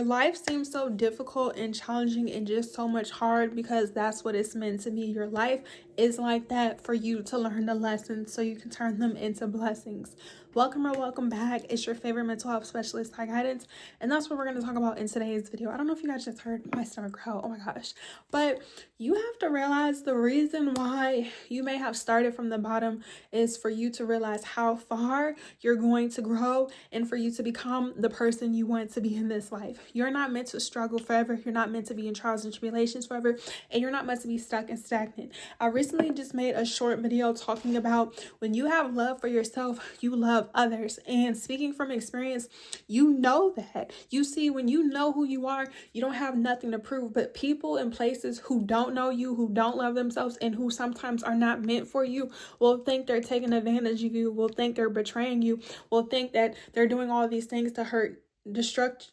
your life seems so difficult and challenging and just so much hard because that's what it's meant to be. Your life is like that for you to learn the lessons so you can turn them into blessings. Welcome or welcome back. It's your favorite mental health specialist, High Guidance, and that's what we're going to talk about in today's video. I don't know if you guys just heard my stomach growl. Oh my gosh. But you have to realize the reason why you may have started from the bottom is for you to realize how far you're going to grow and for you to become the person you want to be in this life. You're not meant to struggle forever. You're not meant to be in trials and tribulations forever, and you're not meant to be stuck and stagnant. I recently just made a short video talking about when you have love for yourself, you love others. And speaking from experience, you know that. You see, when you know who you are, you don't have nothing to prove, but people in places who don't know you, who don't love themselves, and who sometimes are not meant for you will think they're taking advantage of you, will think they're betraying you, will think that they're doing all these things to hurt, distract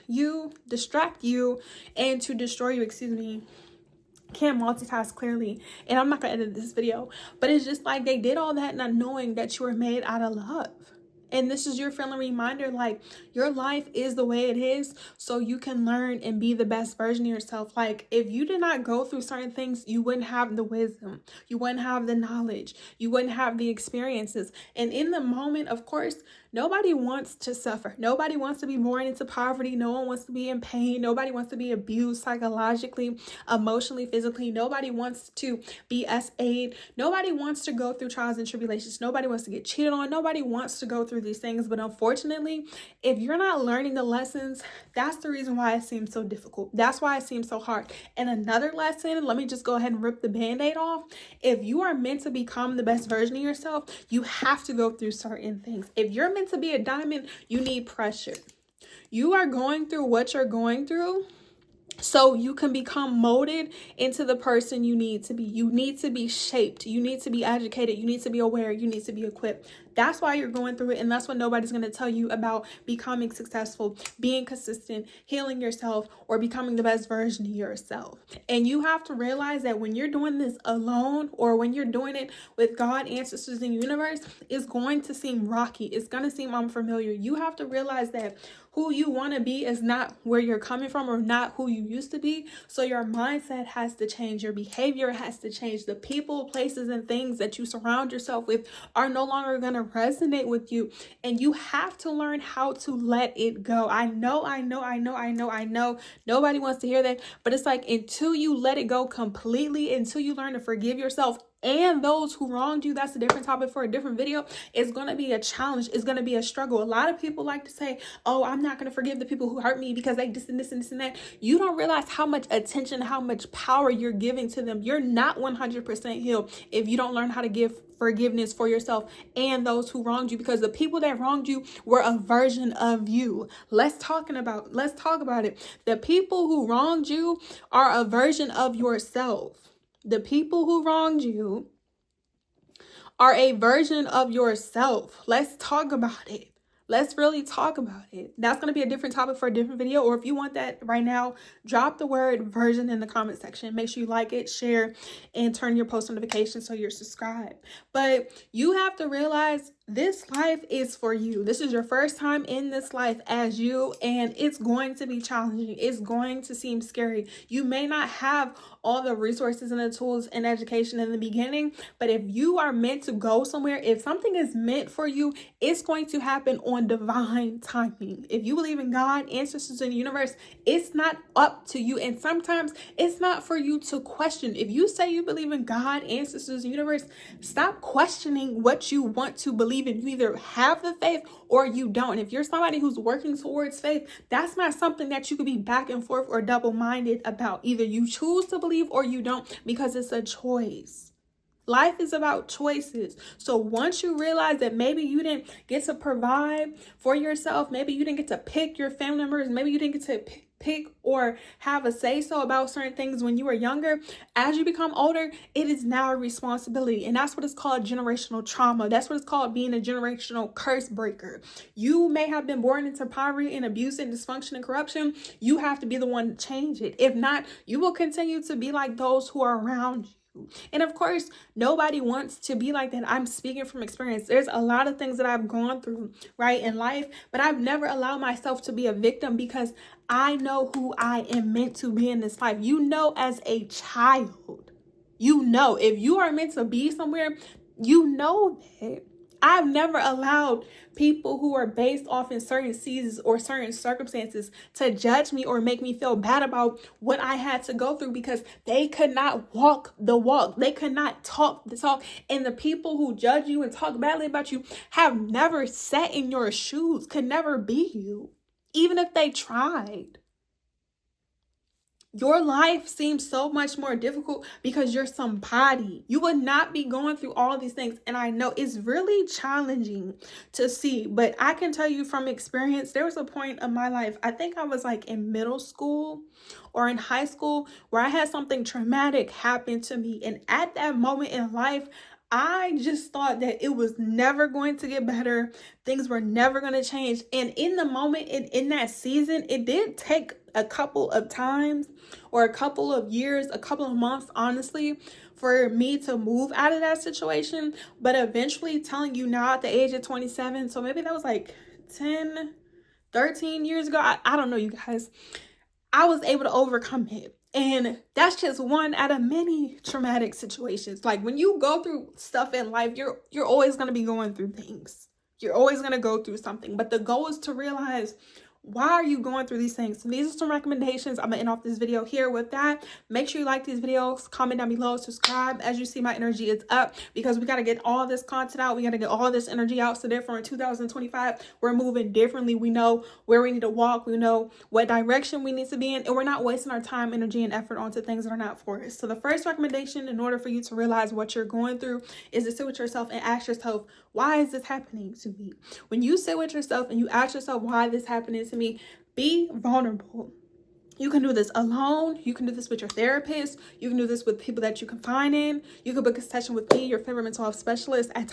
you, and to destroy you. Can't multitask clearly, and I'm not gonna edit this video, but it's just like they did all that not knowing that you were made out of love. And this is your friendly reminder, like, your life is the way it is so you can learn and be the best version of yourself. Like, if you did not go through certain things, you wouldn't have the wisdom, you wouldn't have the knowledge, you wouldn't have the experiences. And in the moment, of course, nobody wants to suffer. Nobody wants to be born into poverty. No one wants to be in pain. Nobody wants to be abused psychologically, emotionally, physically. Nobody wants to be SA'd. Nobody wants to go through trials and tribulations. Nobody wants to get cheated on. Nobody wants to go through these things. But unfortunately, if you're not learning the lessons, that's the reason why it seems so difficult. That's why it seems so hard. And another lesson, let me just go ahead and rip the band-aid off. If you are meant to become the best version of yourself, you have to go through certain things. If you're meant to be a diamond, you need pressure. You are going through what you're going through so you can become molded into the person you need to be. You need to be shaped. You need to be educated. You need to be aware. You need to be equipped. That's why you're going through it. And that's what nobody's going to tell you about becoming successful, being consistent, healing yourself, or becoming the best version of yourself. And you have to realize that when you're doing this alone, or when you're doing it with God, ancestors, and universe, it's going to seem rocky. It's going to seem unfamiliar. You have to realize that who you want to be is not where you're coming from, or not who you used to be. So your mindset has to change. Your behavior has to change. The people, places, and things that you surround yourself with are no longer going to resonate with you. And you have to learn how to let it go. I know. Nobody wants to hear that. But it's like, until you let it go completely, until you learn to forgive yourself and those who wronged you, that's a different topic for a different video. It's going to be a challenge. It's going to be a struggle. A lot of people like to say, oh, I'm not going to forgive the people who hurt me because they this and this and this and that. You don't realize how much attention, how much power you're giving to them. You're not 100% healed if you don't learn how to give forgiveness for yourself and those who wronged you, because the people that wronged you were a version of you. Let's talk about it. The people who wronged you are a version of yourself. The people who wronged you are a version of yourself. Let's talk about it. Let's really talk about it. That's going to be a different topic for a different video. Or if you want that right now, drop the word version in the comment section. Make sure you like it, share, and turn your post notifications so you're subscribed. But you have to realize this life is for you. This is your first time in this life as you, and it's going to be challenging. It's going to seem scary. You may not have all the resources and the tools and education in the beginning, but if you are meant to go somewhere, if something is meant for you, it's going to happen on divine timing. If you believe in God, ancestors, and the universe, it's not up to you. And sometimes it's not for you to question. If you say you believe in God, ancestors, and universe, stop questioning what you want to believe in. You either have the faith or you don't. If you're somebody who's working towards faith, that's not something that you could be back and forth or double-minded about. Either you choose to believe or you don't, because it's a choice. Life is about choices. So once you realize that maybe you didn't get to provide for yourself, maybe you didn't get to pick your family members, maybe you didn't get to pick or have a say-so about certain things when you were younger, as you become older, it is now a responsibility. And that's what it's called, generational trauma. That's what it's called, being a generational curse breaker. You may have been born into poverty and abuse and dysfunction and corruption. You have to be the one to change it. If not, you will continue to be like those who are around you. to. And of course, nobody wants to be like that. I'm speaking from experience. There's a lot of things that I've gone through, right, in life, but I've never allowed myself to be a victim because I know who I am meant to be in this life. You know, as a child, you know, if you are meant to be somewhere, you know that. I've never allowed people who are based off in certain seasons or certain circumstances to judge me or make me feel bad about what I had to go through because they could not walk the walk. They could not talk the talk. And the people who judge you and talk badly about you have never sat in your shoes, could never be you, even if they tried. Your life seems so much more difficult because you're somebody. You would not be going through all these things. And I know it's really challenging to see, but I can tell you from experience, there was a point of my life, I think I was like in middle school or in high school, where I had something traumatic happen to me. And at that moment in life, I just thought that it was never going to get better. Things were never going to change. And in the moment, in that season, it did take a couple of times or a couple of years, a couple of months, honestly, for me to move out of that situation. But eventually, telling you now at the age of 27, so maybe that was like 10, 13 years ago. I don't know, you guys. I was able to overcome it. And that's just one out of many traumatic situations. Like when you go through stuff in life, you're always going to be going through things. You're always going to go through something. But the goal is to realize, why are you going through these things? So these are some recommendations. I'm going to end off this video here with that. Make sure you like these videos, comment down below, subscribe. As you see, my energy is up because we got to get all this content out. We got to get all this energy out. So therefore, in 2025, we're moving differently. We know where we need to walk. We know what direction we need to be in. And we're not wasting our time, energy, and effort onto things that are not for us. So the first recommendation, in order for you to realize what you're going through, is to sit with yourself and ask yourself, why is this happening to me? When you sit with yourself and you ask yourself, why this happening to me, be vulnerable. You can do this alone. You can do this with your therapist. You can do this with people that you confide in. You can book a session with me, your favorite mental health specialist, at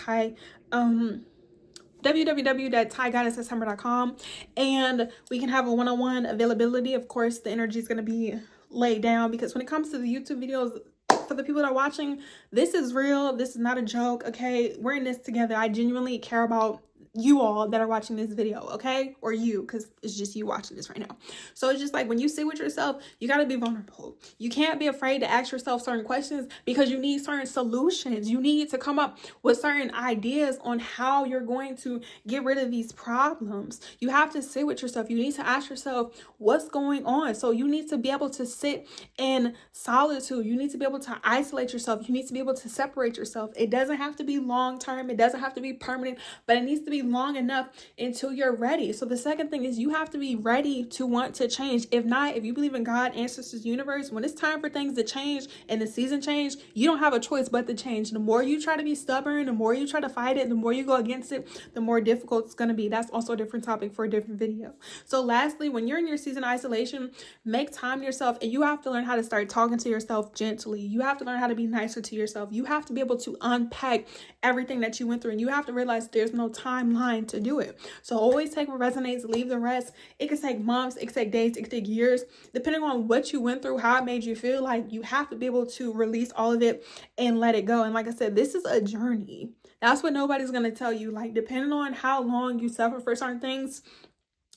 www.tyguidance.com, and we can have a one-on-one availability. Of course, the energy is going to be laid down because when it comes to the YouTube videos, for the people that are watching, this is real. This is not a joke. Okay, we're in this together. I genuinely care about you all that are watching this video, okay? Or you, because it's just you watching this right now. So it's just like when you sit with yourself, you got to be vulnerable. You can't be afraid to ask yourself certain questions because you need certain solutions. You need to come up with certain ideas on how you're going to get rid of these problems. You have to sit with yourself. You need to ask yourself, what's going on? So you need to be able to sit in solitude. You need to be able to isolate yourself. You need to be able to separate yourself. It doesn't have to be long term. It doesn't have to be permanent, but it needs to be long enough until you're ready. So the second thing is you have to be ready to want to change. If not, if you believe in God, ancestors, universe, when it's time for things to change and the season change, you don't have a choice but to change. The more you try to be stubborn, the more you try to fight it, the more you go against it, the more difficult it's going to be. That's also a different topic for a different video. So lastly, when you're in your season of isolation, make time to yourself, and you have to learn how to start talking to yourself gently. You have to learn how to be nicer to yourself. You have to be able to unpack everything that you went through, and you have to realize there's no timeline to do it. So always take what resonates, leave the rest. It could take months, it could take days, it could take years, depending on what you went through, how it made you feel. Like, you have to be able to release all of it and let it go. And like I said, this is a journey. That's what nobody's going to tell you. Like, depending on how long you suffer for certain things,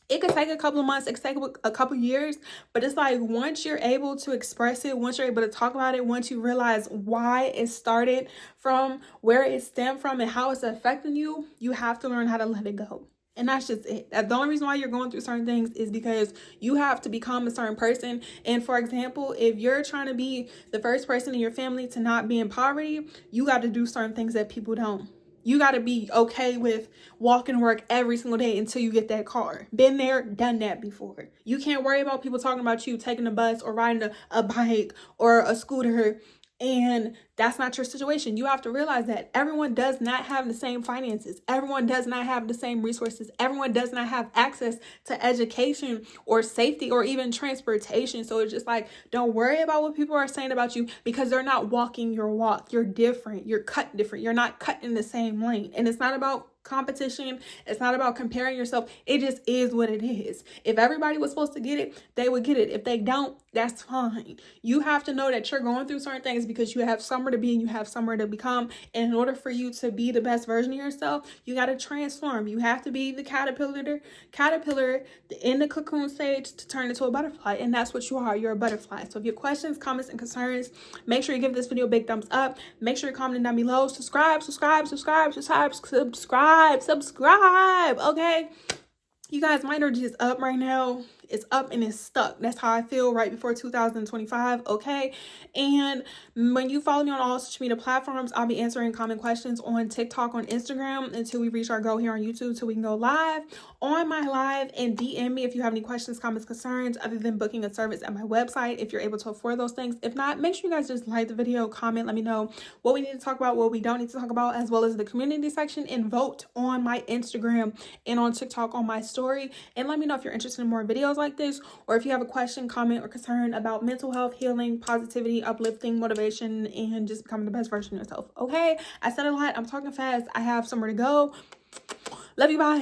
it could take a couple of months, it could take a couple of years, but it's like once you're able to express it, once you're able to talk about it, once you realize why it started from, where it stemmed from, and how it's affecting you, you have to learn how to let it go. And that's just it. The only reason why you're going through certain things is because you have to become a certain person. And for example, if you're trying to be the first person in your family to not be in poverty, you got to do certain things that people don't. You got to be okay with walking to work every single day until you get that car. Been there, done that before. You can't worry about people talking about you taking a bus or riding a bike or a scooter, and that's not your situation. You have to realize that everyone does not have the same finances. Everyone does not have the same resources. Everyone does not have access to education or safety or even transportation. So it's just like, don't worry about what people are saying about you because they're not walking your walk. You're different. You're cut different. You're not cut in the same lane. And it's not about competition. It's not about comparing yourself. It just is what it is. If everybody was supposed to get it, they would get it. If they don't, that's fine. You have to know that you're going through certain things because you have some somewhere to be and you have somewhere to become. And in order for you to be the best version of yourself, you got to transform. You have to be the caterpillar in the cocoon stage to turn into a butterfly. And that's what you are. You're a butterfly. So if you have questions, comments, and concerns, make sure you give this video a big thumbs up. Make sure you're commenting down below. Subscribe. Okay? You guys, my energy is up right now. It's up and it's stuck. That's how I feel right before 2025, okay? And when you follow me on all social media platforms, I'll be answering common questions on TikTok, on Instagram, until we reach our goal here on YouTube, so we can go live on my live. And DM me if you have any questions, comments, concerns, other than booking a service at my website, if you're able to afford those things. If not, make sure you guys just like the video, comment, let me know what we need to talk about, what we don't need to talk about, as well as the community section, and vote on my Instagram and on TikTok on my story. And let me know if you're interested in more videos like this, or if you have a question, comment, or concern about mental health, healing, positivity, uplifting, motivation, and just becoming the best version of yourself. Okay, I said a lot. I'm talking fast. I have somewhere to go. Love you. Bye.